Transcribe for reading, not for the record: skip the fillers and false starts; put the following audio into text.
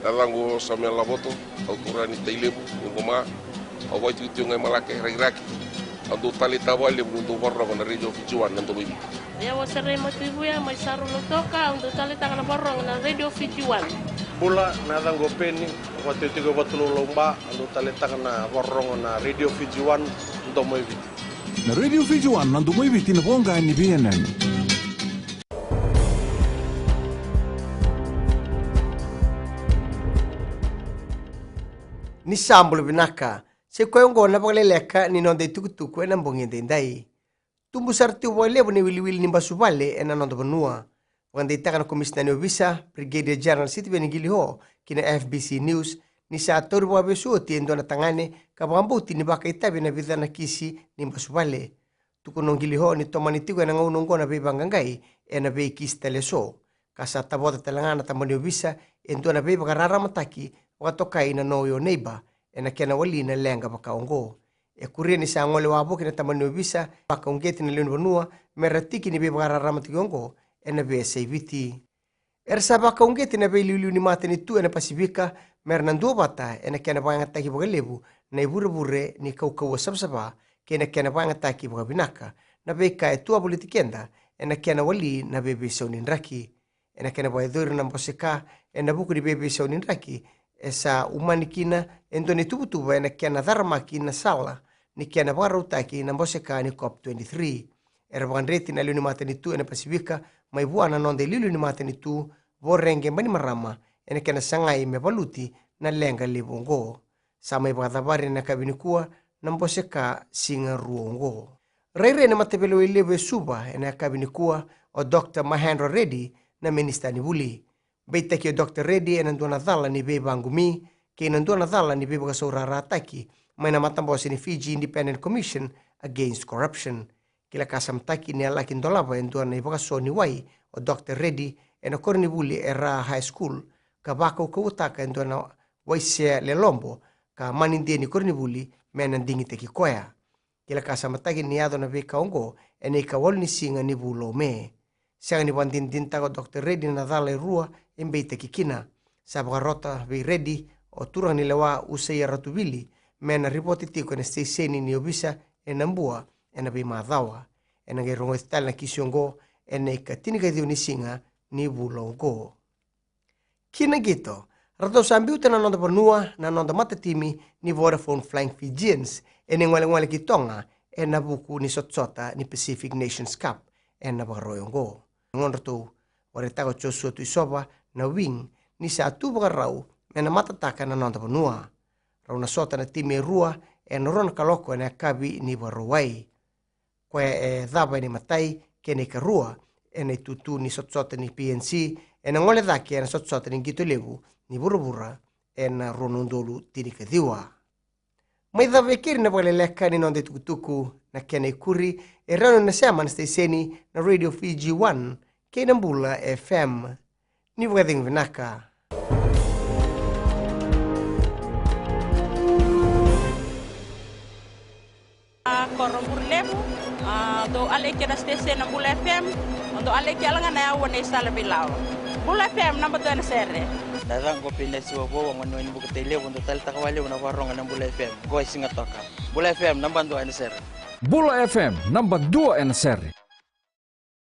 nalango sa mela voto autura ni tailebu ngoma awai tu ngai malake raki andu tali tawali buntu warra na radio FIJIANS nanto bibi ya wasare motivu ya mai saru lotoka andu tali takana warra na radio FIJIANS bula nalango peni watu tigo batulo lomba andu tali takana warra na radio FIJIANS ndo moibi na radio FIJIANS nanto moibi tinabonga ni BNN. Ni sambulu binaka se koyongo na vakaleleka ni nonde tukutuku ena mbongende ndai tumbu sarti walebu ni wili ni basubale ena nondo banua wande takana komisionari obisa Brigadier General City Benigili ho kina FBC News ni sa toru wa besu tiendo na tangane kabambuti ni baka itabe na vidana kisi ni basubale tukunongili ho ni tomani tigo ena ngaunongo na bebangangai ena be kisteleso kasa tabota telangana tamani obisa endo na be bakarara mataki wakatokai na noyo neighbor ena kena wali na lenga bakaongo e kurini sa ngole wabo kina tamani obisa bakaongeti na leonu banua meratiki ni be bakarara matikiongo ena be saviti ersa bakaongeti na be liu ni mate ni tu ena pasifika mernandu bata ena kena bangataki bakalebu na ibure ni kaukau sabsaba kena bangataki bakabinaka na be ka tua politikenda ena kena wali na be sonin raki ena kena baidhuri na mboseka ena buku di be sonin raki esa umanikina endoni tubutuba ena kiana dharmaki na sala ni kiana barutaki na mboseka ni COP23 erabandreti na liuni matani tu ena pasifika mai buana nonde liuni matani tu vorenge mani marama ena kiana sangai me baluti na lenga libongo sama ibadabari na kabinikua na mboseka singa ruongo reire na matebelo ilebe suba ena kabinikua o Dr. Mahendra Reddy na minister ni buli beita ki Dr. Reddy ena ndona dhala ni beba ngumi ke ena ndona dhala ni beba kasora rataki maina matambosi ni Fiji Independent Commission Against Corruption kila kasamtaki ni alaki ndolaba endona ni baka ni wai o Dr. Reddy ena korni buli era high school ka baka ukawutaka endona waisia le lombo ka maninde ni korni buli mena ndingi teki koya kila kasamtaki ni ado na beka ongo ena ikawol ni singa ni bulo me siang ni bandin tago Dr. Reddy na dhala rua embeite kikina sabga rota be ready o turang ni lewa usai ratubili mena ripoti tiko na station ni obisa enambua ena be madawa ena gerongo stal na kisiongo ena ikatini ka ni singa ni bulongo kina gito rato sambiuta na nonda banua na nonda matatimi ni Vodafone Flying FIJIANS ena ngwale ki Tonga ena buku ni sotsota ni Pacific Nations Cup ena baroyongo ngonrto waretago chosu tu soba na wing ni sa tu bagarau mena matataka na nonda banua rauna sota na timi rua en ron kaloko na kabi ni baruai kwe dhaba ni matai kene ka rua ene tutu ni sotsota ni PNC ena ngole daki ena sotsota ni gitolebu ni burubura ena ronondolu tini ka diwa mai dhaba kiri na vakaleleka ni nonde tukutuku na kene kuri rano na sema na steseni na radio FIJIANS Kenambula FM ni wading vinaka koromurlemu do aleke na station na Bula FM do aleke alanga na yawa na isala bilao Bula FM namba to na serre narango pinesi wabo ngano ni bukatele wondo tal takawali na waronga na Bula FM go singa toka Bula FM namba 2 na serre Bula FM namba 2 na serre